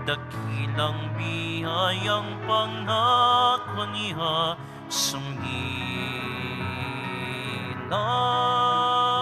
dakilang biyayang pangako niya sumilay nan.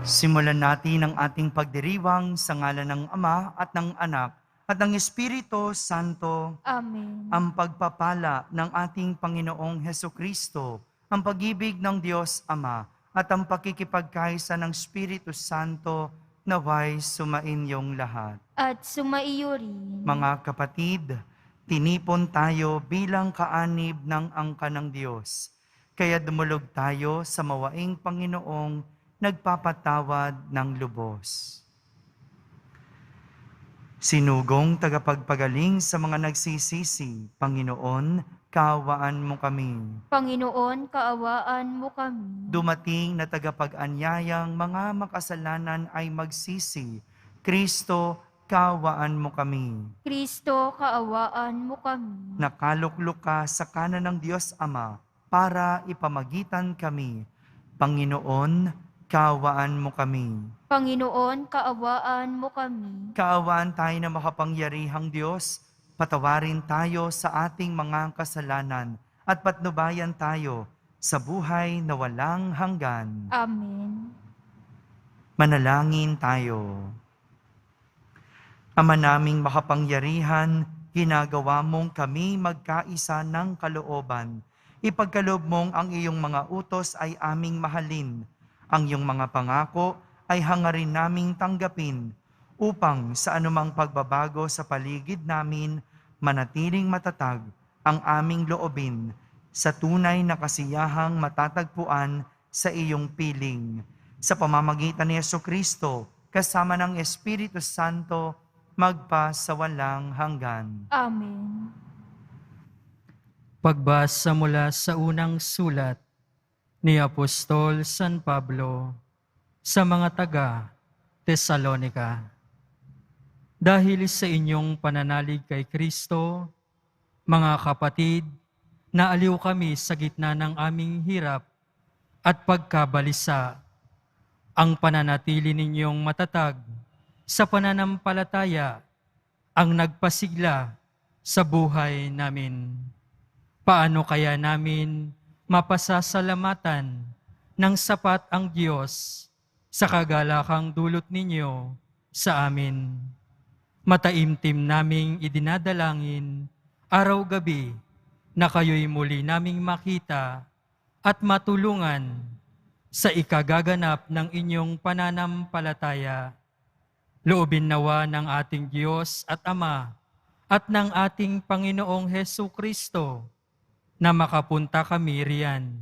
Simulan natin ang ating pagdiriwang sa ngalan ng Ama at ng Anak at ng Espiritu Santo. Amen. Ang pagpapala ng ating Panginoong Hesukristo, ang pag-ibig ng Diyos Ama, at ang pakikipagkaisa ng Espiritu Santo naway sumainyong lahat. At sumaiyo rin. Mga kapatid, tinipon tayo bilang kaanib ng angka ng Diyos. Kaya dumulog tayo sa mawaing Panginoong nagpapatawad ng lubos. Sinugong tagapagpagaling sa mga nagsisisi, Panginoon, kaawaan mo kami. Panginoon, kaawaan mo kami. Dumating na tagapag-anyayang mga makasalanan ay magsisi, Kristo, kaawaan mo kami. Kristo, kaawaan mo kami. Nakaluklok ka sa kanan ng Diyos Ama para ipamagitan kami. Panginoon, kaawaan mo kami. Panginoon, kaawaan mo kami. Kaawaan tayo na makapangyarihang Diyos, patawarin tayo sa ating mga kasalanan at patnubayan tayo sa buhay na walang hanggan. Amen. Manalangin tayo. Ama naming makapangyarihan, ginagawa mong kami magkaisa ng kalooban. Ipagkaloob mong ang iyong mga utos ay aming mahalin. Ang iyong mga pangako ay hangarin naming tanggapin upang sa anumang pagbabago sa paligid namin, manatiling matatag ang aming loobin sa tunay na kasiyahang matatagpuan sa iyong piling. Sa pamamagitan ni Jesucristo, kasama ng Espiritu Santo, magpa sa walang hanggan. Amen. Pagbasa mula sa unang sulat ni Apostol San Pablo sa mga taga-Tesalonika. Dahil sa inyong pananalig kay Kristo, mga kapatid, naaliw kami sa gitna ng aming hirap at pagkabalisa. Ang pananatili ninyong matatag sa pananampalataya ang nagpasigla sa buhay namin. Paano kaya namin mapasasalamatan ng sapat ang Diyos sa kagalakang dulot ninyo sa amin? Mataimtim naming idinadalangin araw-gabi na kayo'y muli naming makita at matulungan sa ikagaganap ng inyong pananampalataya. Loobin nawa ng ating Diyos at Ama at ng ating Panginoong Hesukristo na makapunta kami riyan.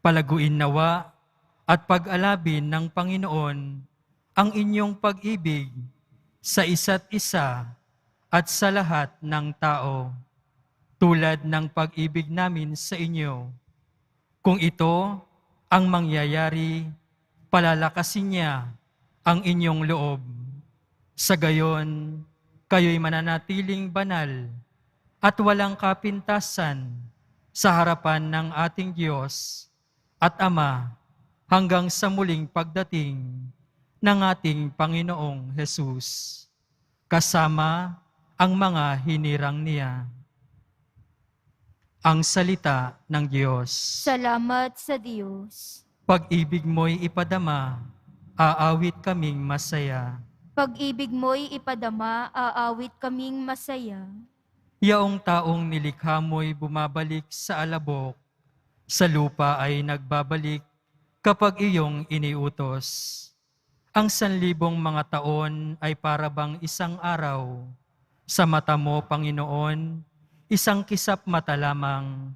Palaguin nawa at pag-alabin ng Panginoon ang inyong pag-ibig sa isa't isa at sa lahat ng tao, tulad ng pag-ibig namin sa inyo. Kung ito ang mangyayari, palalakasin niya ang inyong loob. Sa gayon, kayo'y mananatiling banal at walang kapintasan sa harapan ng ating Diyos at Ama hanggang sa muling pagdating ng ating Panginoong Hesus, kasama ang mga hinirang niya. Ang salita ng Diyos. Salamat sa Diyos. Pag-ibig mo'y ipadama, aawit kaming masaya. Pag-ibig mo'y ipadama, aawit kaming masaya. Yaong taong nilikha mo'y bumabalik sa alabok, sa lupa ay nagbabalik kapag iyong iniutos. Ang 1,000 mga taon ay parabang isang araw. Sa mata mo, Panginoon, isang kisap mata lamang,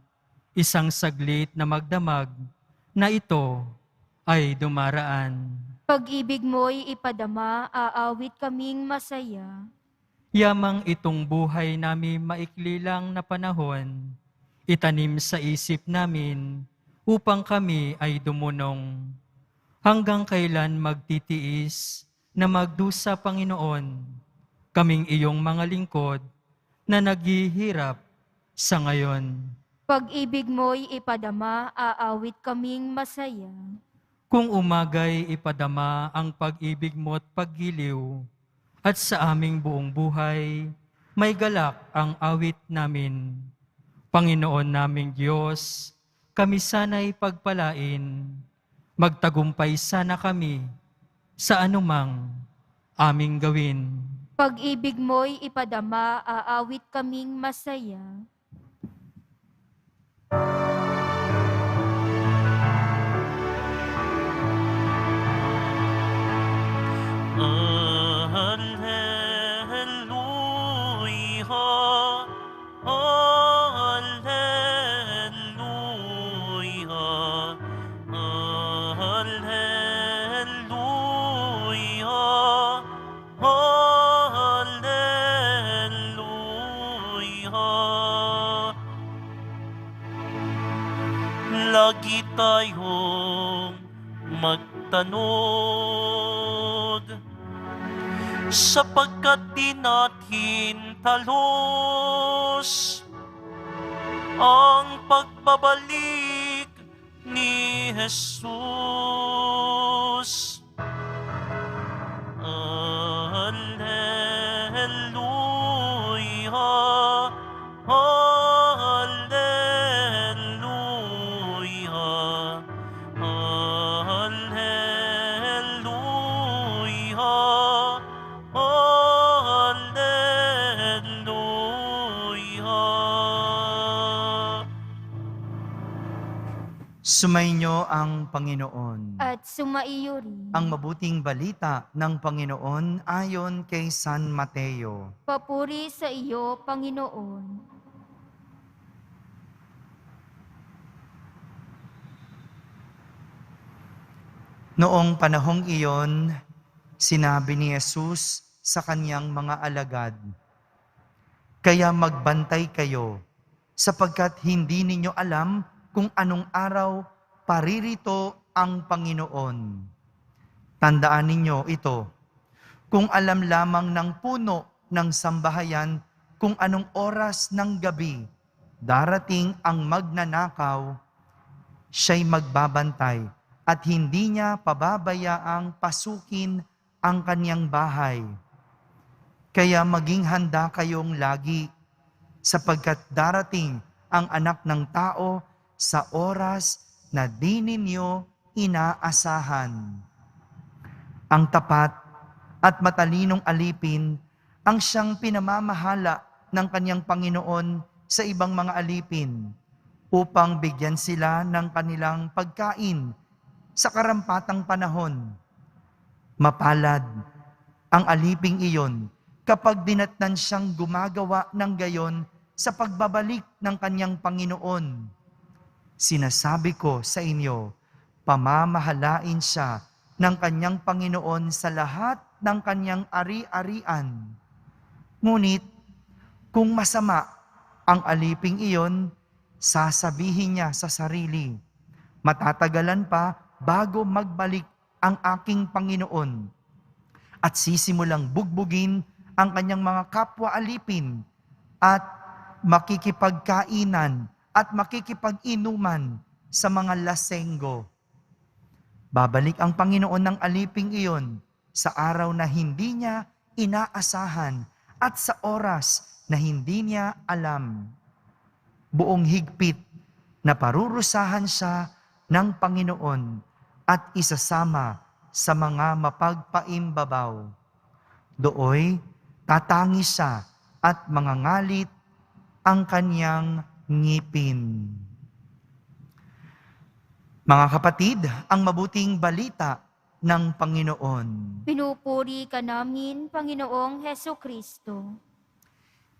isang saglit na magdamag na ito ay dumaraan. Pag-ibig mo'y ipadama, aawit kaming masaya. Yamang itong buhay namin maikli lang na panahon, itanim sa isip namin upang kami ay dumunong. Hanggang kailan magtitiis na magdusa, Panginoon, kaming iyong mga lingkod na naghihirap sa ngayon. Pag-ibig mo'y ipadama, aawit kaming masaya. Kung umagay ipadama ang pag-ibig mo at paggiliw, at sa aming buong buhay, may galak ang awit namin. Panginoon naming Diyos, kami sana'y pagpalain, magtagumpay sana kami sa anumang aming gawin. Pag-ibig mo'y ipadama, aawit kaming masaya. Alleluia, Alleluia, Alleluia, Alleluia. Lagi tayong magtanod, sapagkat di natin talos ang pagbabalik ni Jesus. Alleluia, Alleluia, Alleluia, Alleluia. Sumainyo ang Panginoon. At sumaiyo rin. Ang mabuting balita ng Panginoon ayon kay San Mateo. Papuri sa iyo, Panginoon. Noong panahong iyon, sinabi ni Jesus sa kanyang mga alagad, "Kaya magbantay kayo, sapagkat hindi ninyo alam kung anong araw paririto ang Panginoon. Tandaan ninyo ito, kung alam lamang ng puno ng sambahayan kung anong oras ng gabi darating ang magnanakaw, siya'y magbabantay at hindi niya pababayaang pasukin ang kanyang bahay. Kaya maging handa kayong lagi, sapagkat darating ang Anak ng Tao sa oras na di ninyo inaasahan." Ang tapat at matalinong alipin ang siyang pinamamahala ng kanyang Panginoon sa ibang mga alipin upang bigyan sila ng kanilang pagkain sa karampatang panahon. Mapalad ang aliping iyon kapag dinatnan siyang gumagawa ng gayon sa pagbabalik ng kanyang Panginoon. Sinasabi ko sa inyo, pamamahalain siya ng kanyang Panginoon sa lahat ng kanyang ari-arian. Ngunit kung masama ang aliping iyon, sasabihin niya sa sarili, "Matatagalan pa bago magbalik ang aking Panginoon." At sisimulang bugbugin ang kanyang mga kapwa alipin at makikipagkainan at makikipag-inuman sa mga lasenggo. Babalik ang Panginoon ng aliping iyon sa araw na hindi niya inaasahan at sa oras na hindi niya alam. Buong higpit na parurusahan siya ng Panginoon at isasama sa mga mapagpaimbabaw. Dooy tatangis siya at mangangalit ang kanyang ngipin. Mga kapatid, ang mabuting balita ng Panginoon. Pinupuri ka namin, Panginoong Hesukristo.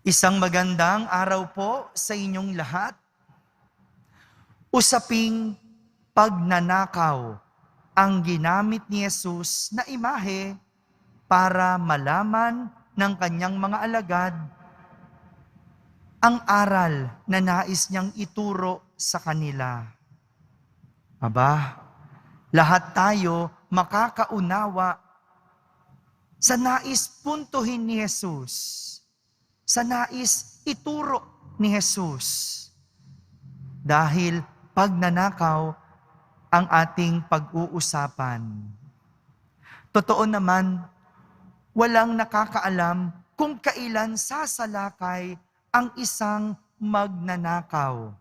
Isang magandang araw po sa inyong lahat. Usaping pagnanakaw ang ginamit ni Jesus na imahe para malaman ng kanyang mga alagad ang aral na nais niyang ituro sa kanila. Aba, lahat tayo makakaunawa sa nais puntuhin ni Jesus, sa nais ituro ni Jesus. Dahil pagnanakaw ang ating pag-uusapan. Totoo naman, walang nakakaalam kung kailan sasalakay ang isang magnanakaw.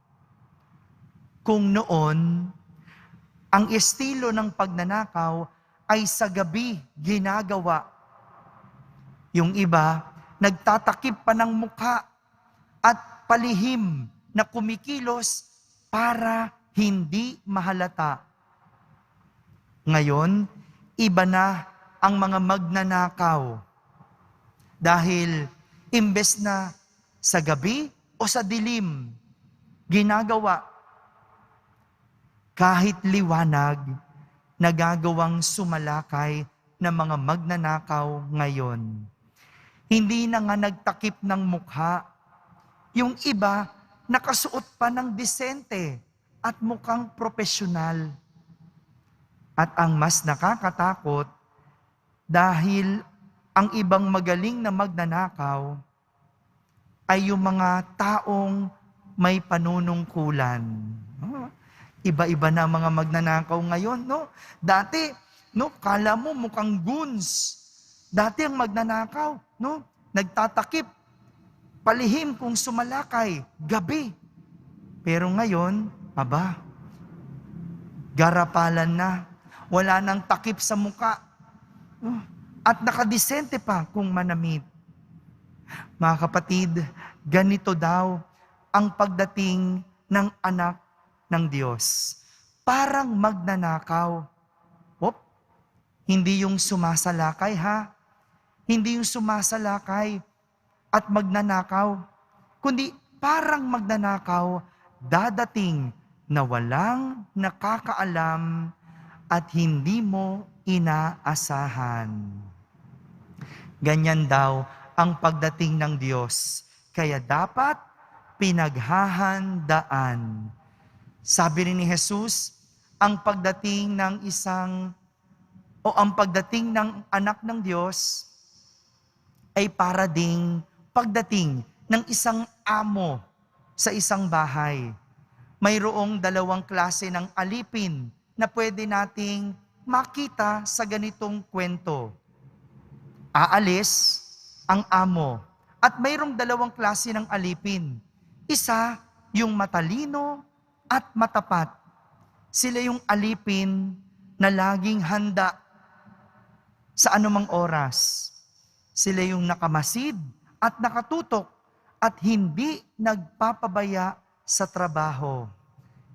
Kung noon, ang estilo ng pagnanakaw ay sa gabi ginagawa. Yung iba, nagtatakip pa ng mukha at palihim na kumikilos para hindi mahalata. Ngayon, iba na ang mga magnanakaw. Dahil imbes na sa gabi o sa dilim, ginagawa kahit liwanag, nagagawang sumalakay ng mga magnanakaw ngayon. Hindi na nga nagtakip ng mukha. Yung iba, nakasuot pa ng disente at mukhang propesyonal. At ang mas nakakatakot, dahil ang ibang magaling na magnanakaw ay yung mga taong may panunungkulan. Iba-iba na mga magnanakaw ngayon, no? Dati, no, kala mo mukhang goons. Dati ang magnanakaw, no, nagtatakip, palihim kung sumalakay, gabi. Pero ngayon, garapalan na. Wala nang takip sa muka. At nakadisente pa kung manamit. Mga kapatid, ganito daw ang pagdating ng anak ng Diyos. Parang magnanakaw. Hindi yung sumasalakay ha. Hindi yung sumasalakay at magnanakaw. Kundi parang magnanakaw, dadating na walang nakakaalam at hindi mo inaasahan. Ganyan daw ang pagdating ng Diyos. Kaya dapat pinaghahandaan. Sabi rin ni Jesus, ang pagdating ng anak ng Diyos ay para ding pagdating ng isang amo sa isang bahay. Mayroong dalawang klase ng alipin na pwede nating makita sa ganitong kwento. Aalis ang amo. At mayroong dalawang klase ng alipin. Isa, yung matalino at matapat. Sila yung alipin na laging handa sa anumang oras. Sila yung nakamasid at nakatutok at hindi nagpapabaya sa trabaho.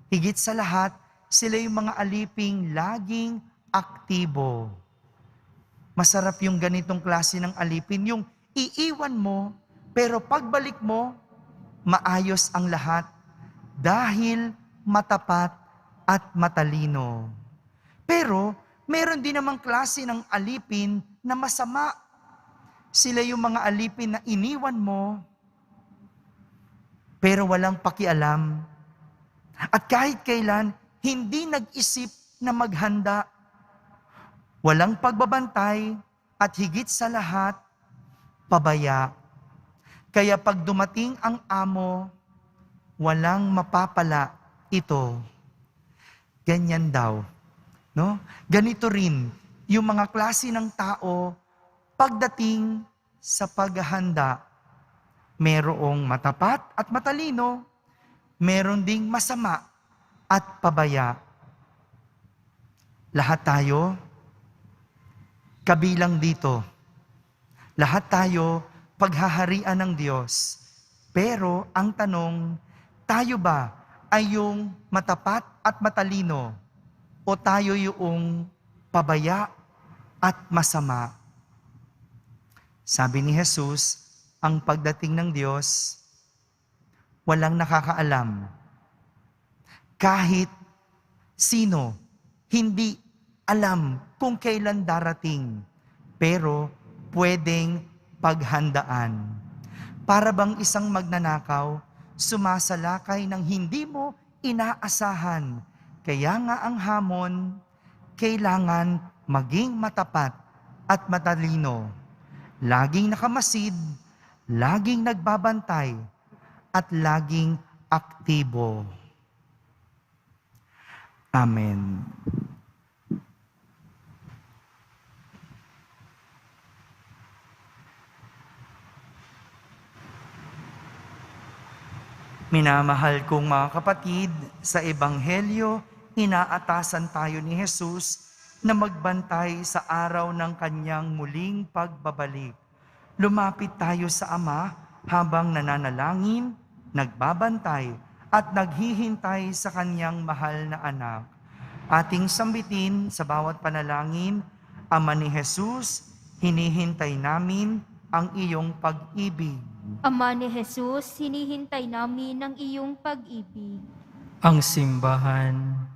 Higit sa lahat, sila yung mga aliping laging aktibo. Masarap yung ganitong klase ng alipin, yung iiwan mo, pero pagbalik mo, maayos ang lahat dahil matapat at matalino. Pero, meron din namang klase ng alipin na masama. Sila yung mga alipin na iniwan mo, pero walang pakialam. At kahit kailan, hindi nag-isip na maghanda. Walang pagbabantay at higit sa lahat, pabaya. Kaya pag dumating ang amo, walang mapapala ito. Ganyan daw. No? Ganito rin yung mga klase ng tao pagdating sa paghahanda. Merong matapat at matalino, meron ding masama at pabaya. Lahat tayo, kabilang dito. Lahat tayo, paghaharian ng Diyos. Pero ang tanong, tayo ba ay yung matapat at matalino o tayo yung pabaya at masama? Sabi ni Jesus, ang pagdating ng Diyos, walang nakakaalam. Kahit sino, hindi alam kung kailan darating, pero pwedeng paghandaan. Para bang isang magnanakaw, sumasalakay ng hindi mo inaasahan. Kaya nga ang hamon, kailangan maging matapat at matalino. Laging nakamasid, laging nagbabantay, at laging aktibo. Amen. Minamahal kong mga kapatid, sa Ebanghelyo, inaatasan tayo ni Jesus na magbantay sa araw ng kanyang muling pagbabalik. Lumapit tayo sa Ama habang nananalangin, nagbabantay, at naghihintay sa kanyang mahal na anak. Ating sambitin sa bawat panalangin, Ama ni Jesus, hinihintay namin ang iyong pag-ibig. Ama ni Jesus, hinihintay namin ang iyong pag-ibig. Ang simbahan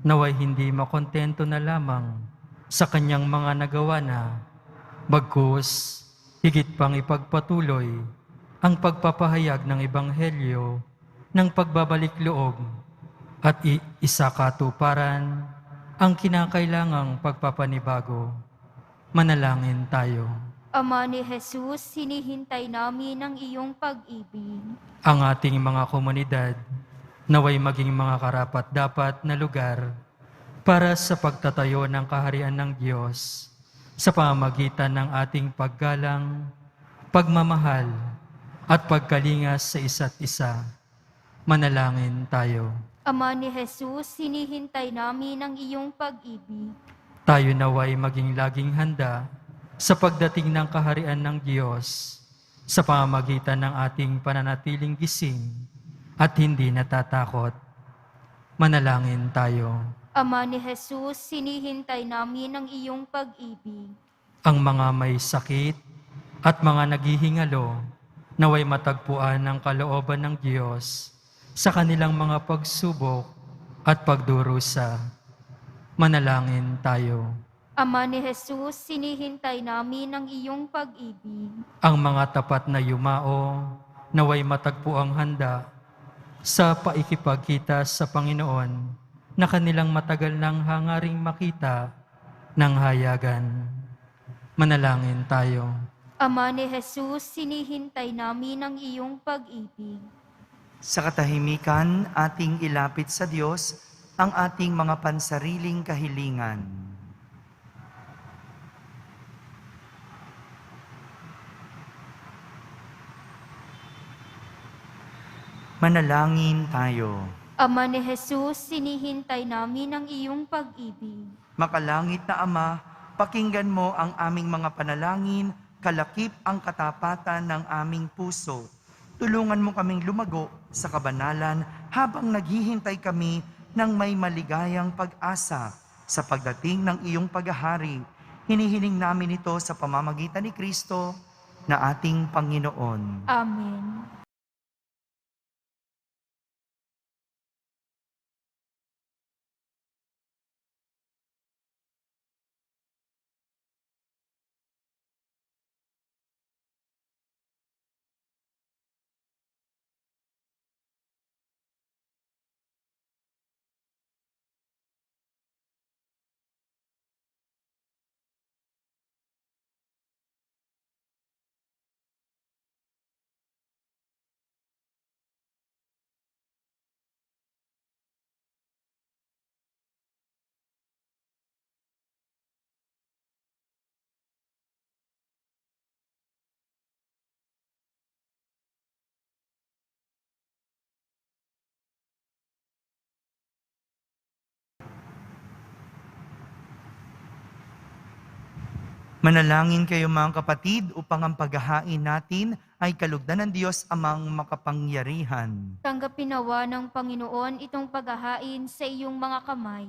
naway hindi makontento na lamang sa kanyang mga nagawa na, bagkus higit pang ipagpatuloy ang pagpapahayag ng Ebanghelyo ng pagbabalik loob at isakatuparan ang kinakailangang pagpapanibago. Manalangin tayo. Ama ni Jesus, hinihintay namin ang iyong pag-ibig. Ang ating mga komunidad naway maging mga karapat-dapat na lugar para sa pagtatayo ng kaharian ng Diyos sa pamamagitan ng ating paggalang, pagmamahal, at pagkalingas sa isa't isa. Manalangin tayo. Ama ni Jesus, hinihintay namin ang iyong pag-ibig. Tayo naway maging laging handa sa pagdating ng kaharian ng Diyos sa pamamagitan ng ating pananatiling gising at hindi natatakot. Manalangin tayo. Ama ni Jesus, hinihintay namin ang iyong pag-ibig. Ang mga may sakit at mga naghihingalo naway matagpuan ng kalooban ng Diyos sa kanilang mga pagsubok at pagdurusa. Manalangin tayo. Ama ni Jesus, hinihintay namin ang iyong pag-ibig. Ang mga tapat na yumao naway matagpuang handa sa paikipagkita sa Panginoon na kanilang matagal nang hangaring makita ng hayagan. Manalangin tayo. Ama ni Jesus, hinihintay namin ang iyong pag-ibig. Sa katahimikan, ating ilapit sa Diyos ang ating mga pansariling kahilingan. Manalangin tayo. Ama ni Jesus, hinihintay namin ang iyong pag-ibig. Makalangit na Ama, pakinggan mo ang aming mga panalangin, kalakip ang katapatan ng aming puso. Tulungan mo kaming lumago sa kabanalan habang naghihintay kami ng may maligayang pag-asa sa pagdating ng iyong paghahari. Hinihiling namin ito sa pamamagitan ni Kristo na ating Panginoon. Amen. Manalangin kayo mga kapatid upang ang paghahain natin ay kalugdan ng Diyos amang makapangyarihan. Tanggapin nawa ng Panginoon itong paghahain sa iyong mga kamay,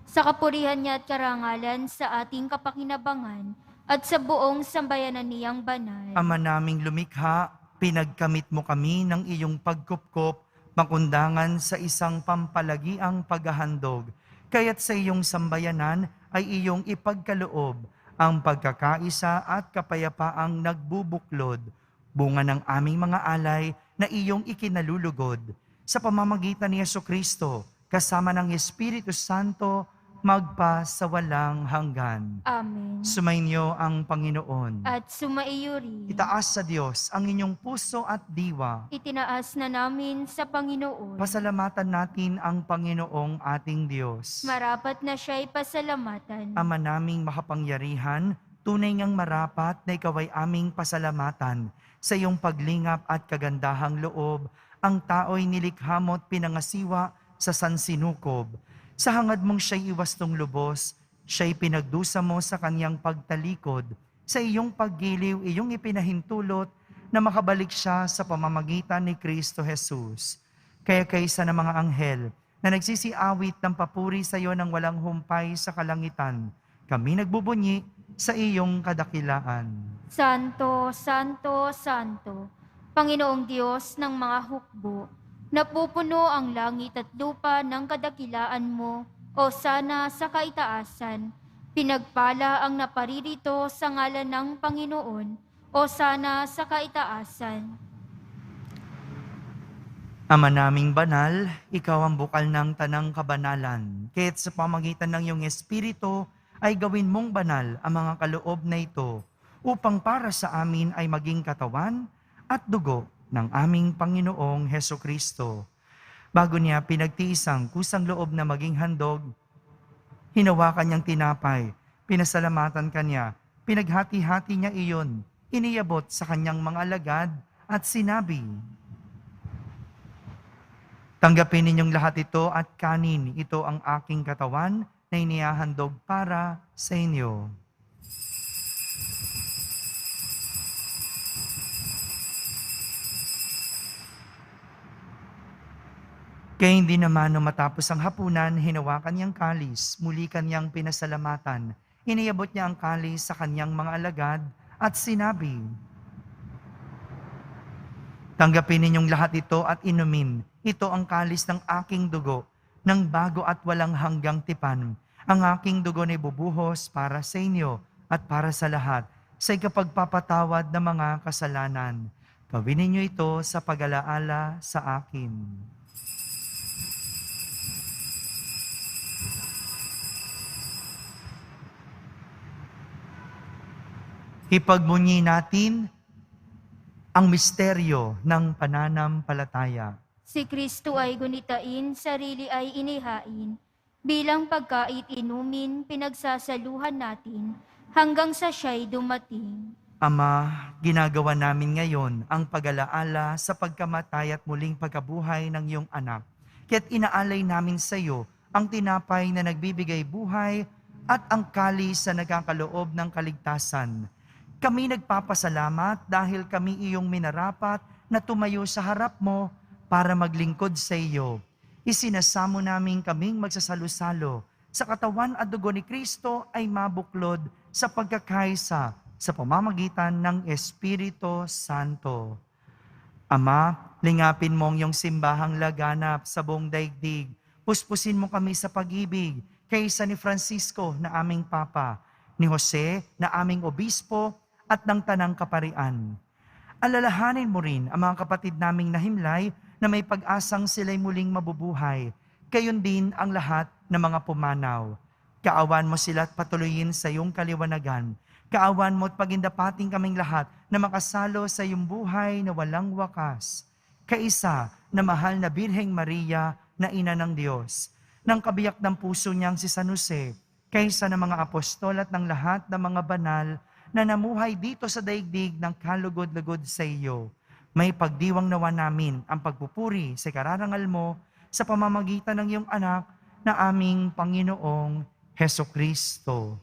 sa kapurihan niya at karangalan sa ating kapakinabangan, at sa buong sambayanan niyang banal. Ama naming lumikha, pinagkamit mo kami ng iyong pagkupkop, makundangan sa isang pampalagiang paghahandog. Kaya't sa iyong sambayanan ay iyong ipagkaloob ang pagkakaisa at kapayapaang nagbubuklod, bunga ng aming mga alay na iyong ikinalulugod. Sa pamamagitan ni Jesucristo, kasama ng Espiritu Santo, magpa sa walang hanggan. Amen. Sumainyo ang Panginoon. At sumaiyo rin. Itaas sa Diyos ang inyong puso at diwa. Itinaas na namin sa Panginoon. Pasalamatan natin ang Panginoong ating Diyos. Marapat na siya'y pasalamatan. Ama naming makapangyarihan, tunay ngang marapat na ikaw ay aming pasalamatan. Sa iyong paglingap at kagandahang loob, ang tao'y nilikha mo't pinangasiwa sa sansinukob. Sa hangad mong siya'y iwastong lubos, siya'y pinagdusa mo sa kanyang pagtalikod. Sa iyong paggiliw, iyong ipinahintulot na makabalik siya sa pamamagitan ni Kristo Jesus. Kaya kaysa ng mga anghel na nagsisiawit ng papuri sa iyo ng walang humpay sa kalangitan, kami nagbubunyi sa iyong kadakilaan. Santo, Santo, Santo, Panginoong Diyos ng mga hukbo, napupuno ang langit at lupa ng kadakilaan mo, o sana sa kaitaasan. Pinagpala ang naparirito sa ngalan ng Panginoon, o sana sa kaitaasan. Ama naming banal, ikaw ang bukal ng tanang kabanalan. Kaya't sa pamagitan ng iyong Espiritu ay gawin mong banal ang mga kaloob na ito upang para sa amin ay maging katawan at dugo ng aming Panginoong Hesukristo. Bago niya pinagtiisang kusang loob na maging handog, hinawakan niyang tinapay, pinasalamatan kanya, pinaghati-hati niya iyon, iniyabot sa kanyang mga alagad at sinabi, "Tanggapin ninyong lahat ito at kanin, ito ang aking katawan na inihahandog para sa inyo." Kaya hindi naman nung matapos ang hapunan, hinawakan niyang kalis, muli kanyang pinasalamatan. Iniyabot niya ang kalis sa kanyang mga alagad at sinabi, "Tanggapin ninyong lahat ito at inumin. Ito ang kalis ng aking dugo, ng bago at walang hanggang tipan. Ang aking dugo na ibubuhos para sa inyo at para sa lahat, sa ikapagpapatawad ng mga kasalanan. Gawin ninyo ito sa pag-alaala sa akin." Ipagbunyi natin ang misteryo ng pananampalataya. Si Kristo ay gunitain, sarili ay inihain. Bilang pagkait inumin, pinagsasaluhan natin hanggang sa siya'y dumating. Ama, ginagawa namin ngayon ang pag-alaala sa pagkamatay at muling pagkabuhay ng iyong anak. Kaya't inaalay namin sa iyo ang tinapay na nagbibigay buhay at ang kalis na nagkakaloob ng kaligtasan. Kami nagpapasalamat dahil kami iyong minarapat na tumayo sa harap mo para maglingkod sa iyo. Isinasamo namin kaming magsasalo-salo sa katawan at dugo ni Kristo ay mabuklod sa pagkakaisa sa pamamagitan ng Espiritu Santo. Ama, lingapin mo ang iyong simbahang laganap sa buong daigdig. Puspusin mo kami sa pag-ibig kaysa ni Francisco na aming Papa, ni Jose na aming Obispo, at ng Tanang Kaparian. Alalahanin mo rin ang mga kapatid naming nahimlay na may pag-asang sila'y muling mabubuhay. Gayon din ang lahat ng mga pumanaw. Kaawan mo sila at patuloyin sa iyong kaliwanagan. Kaawan mo at pagindapating kaming lahat na makasalo sa iyong buhay na walang wakas. Kaisa na mahal na Birheng Maria na Ina ng Diyos, ng kabiyak ng puso niyang si San Jose, kaysa ng mga apostol at ng lahat ng mga banal na namuhay dito sa daigdig ng kalugod-lugod sa iyo. May pagdiwang nawa namin ang pagpupuri sa kararangal mo sa pamamagitan ng iyong anak na aming Panginoong Hesukristo.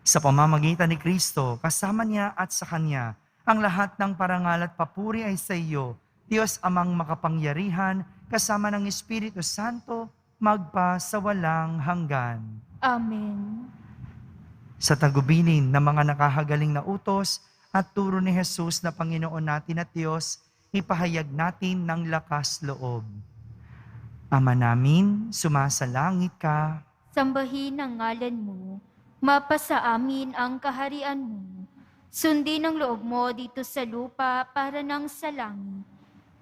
Sa pamamagitan ni Kristo, kasama niya at sa Kanya, ang lahat ng parangal at papuri ay sa iyo, Diyos Amang makapangyarihan, kasama ng Espiritu Santo, magpa sa walang hanggan. Amen. Sa tagubilin ng mga nakahagaling na utos at turo ni Jesus na Panginoon natin at Diyos, ipahayag natin ng lakas loob. Ama namin, sumasalangit ka. Sambahin ang ngalan mo, mapasa amin ang kaharian mo. Sundin ang loob mo dito sa lupa para nang sa langit.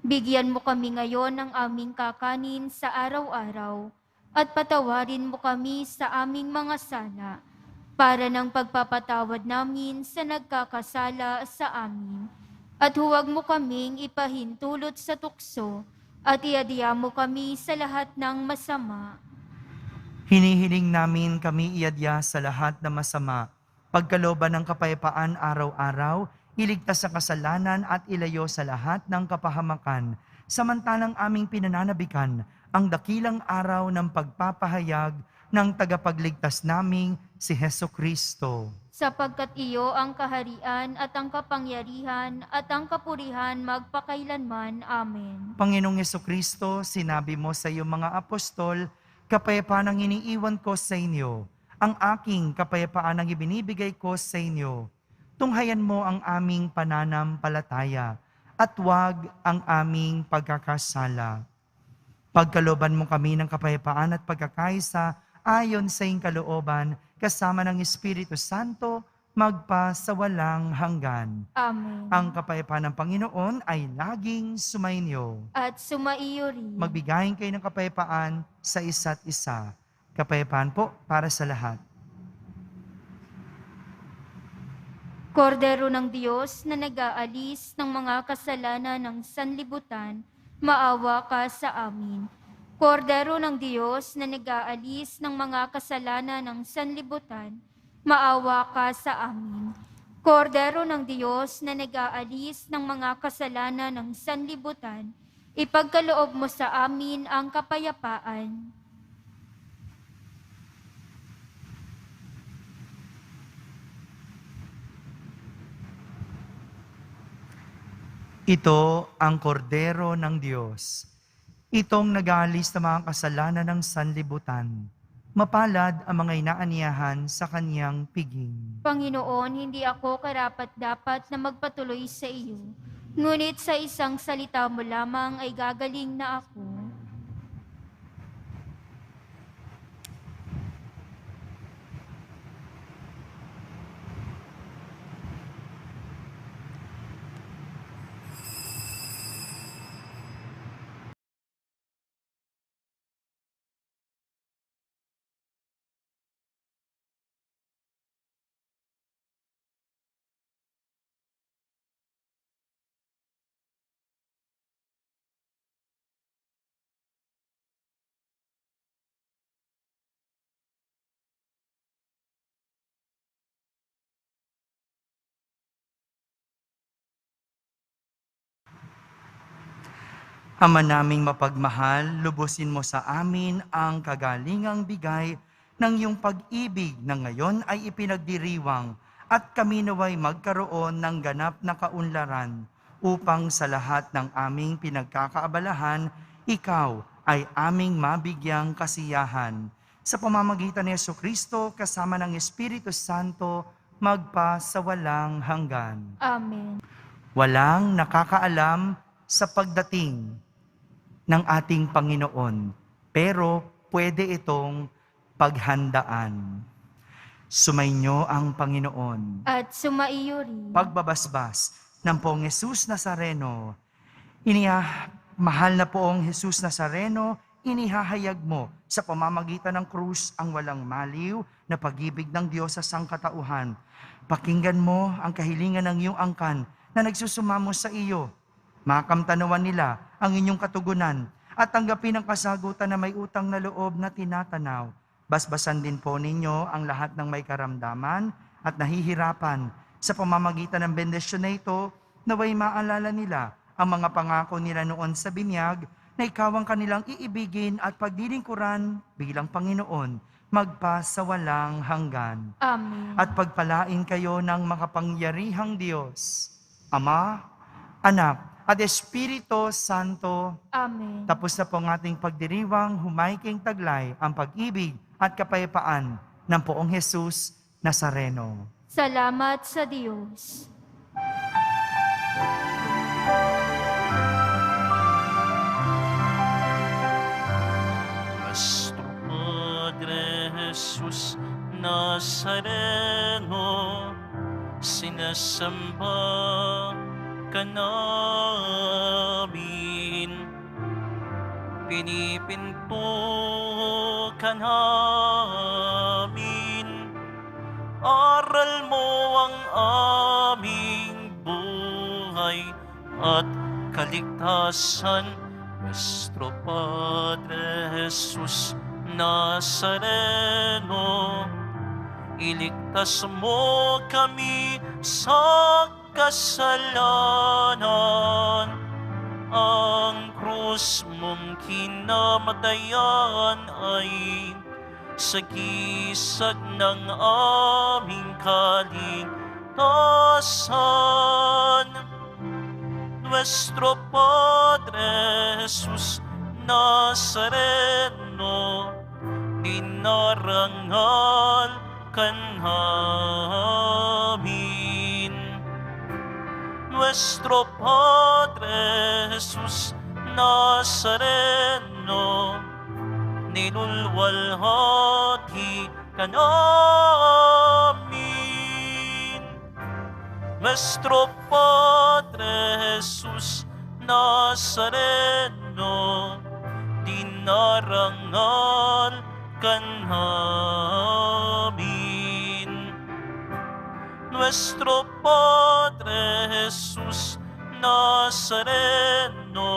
Bigyan mo kami ngayon ng aming kakanin sa araw-araw at patawarin mo kami sa aming mga sala, para ng pagpapatawad namin sa nagkakasala sa amin. At huwag mo kaming ipahintulot sa tukso, at iadya mo kami sa lahat ng masama. Hinihiling namin kami iadya sa lahat na masama, pagkalooban ng kapayapaan araw-araw, iligtas sa kasalanan at ilayo sa lahat ng kapahamakan, samantalang aming pinananabikan ang dakilang araw ng pagpapahayag ng tagapagligtas naming si Heso Kristo. Sapagkat iyo ang kaharian at ang kapangyarihan at ang kapurihan magpakailanman. Amen. Panginoong Heso Kristo, sinabi mo sa iyong mga apostol, kapayapaan ang iniiwan ko sa inyo, ang aking kapayapaan ang ibinibigay ko sa inyo. Tunghayan mo ang aming pananampalataya at huwag ang aming pagkakasala. Pagkalooban mo kami ng kapayapaan at pagkakaisa ayon sa iyong kalooban, kasama ng Espiritu Santo, magpa sa walang hanggan. Amen. Ang kapayapaan ng Panginoon ay laging sumainyo. At sumaiyo rin. Magbigayin kayo ng kapayapaan sa isa't isa. Kapayapaan po para sa lahat. Kordero ng Diyos na nag-aalis ng mga kasalanan ng sanlibutan, maawa ka sa amin. Kordero ng Diyos na nag-aalis ng mga kasalanan ng sanlibutan, maawa ka sa amin. Kordero ng Diyos na nag-aalis ng mga kasalanan ng sanlibutan, ipagkaloob mo sa amin ang kapayapaan. Ito ang kordero ng Diyos. Itong nag-aalis ng mga kasalanan ng sanlibutan. Mapalad ang mga inaaniyahan sa kanyang piging. Panginoon, hindi ako karapat-dapat na magpatuloy sa iyo. Ngunit sa isang salita mo lamang ay gagaling na ako. Ama naming mapagmahal, lubusin mo sa amin ang kagalingang bigay ng iyong pag-ibig na ngayon ay ipinagdiriwang at kami naway magkaroon ng ganap na kaunlaran upang sa lahat ng aming pinagkakaabalahan, ikaw ay aming mabigyang kasiyahan. Sa pamamagitan ni Jesucristo kasama ng Espiritu Santo, magpa sa walang hanggan. Amen. Walang nakakaalam sa pagdating ng ating Panginoon, pero pwede itong paghandaan. Sumainyo ang Panginoon. At sumaiyo rin. Pagbabasbas ng Poong Jesus Nazareno, mahal na Poong Jesus Nazareno, inihahayag mo sa pamamagitan ng krus ang walang maliw na pag-ibig ng Diyos sa sangkatauhan. Pakinggan mo ang kahilingan ng iyong angkan na nagsusumamo sa iyo. Makamtanawan nila ang inyong katugunan at tanggapin ang kasagutan na may utang na loob na tinatanaw. Basbasan din po ninyo ang lahat ng may karamdaman at nahihirapan. Sa pamamagitan ng bendisyon na ito, naway maalala nila ang mga pangako nila noon sa binyag na ikaw ang kanilang iibigin at pagdilingkuran bilang Panginoon, magpa sa walang hanggan. Amen. At pagpalain kayo ng makapangyarihang Diyos, Ama, Anak, at Espiritu Santo. Amen. Tapos na po ang ating pagdiriwang, humaiking taglay ang pag-ibig at kapayapaan ng Poong Jesus Nazareno. Salamat sa Diyos. Nuestro Padre Jesus Nazareno, sinasamba ka namin, pinipinto ka namin. Aral mo ang aming buhay at kaligtasan. Nuestro Padre Jesus Nazareno, iligtas mo kami sa kasalanan. Ang krus mong kinamatayan ay sagisag ng aming kaligtasan. Nuestro Padre Jesus Nazareno, dinarangal ka namin. Nuestro Padre Jesus Nazareno, nilulwalhati ka namin. Nuestro Padre Jesus Nazareno, dinarangal ka namin. Nuestro Padre Jesus Nazareno,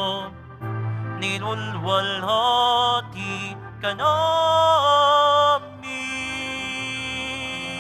nilulwalhati ka namin.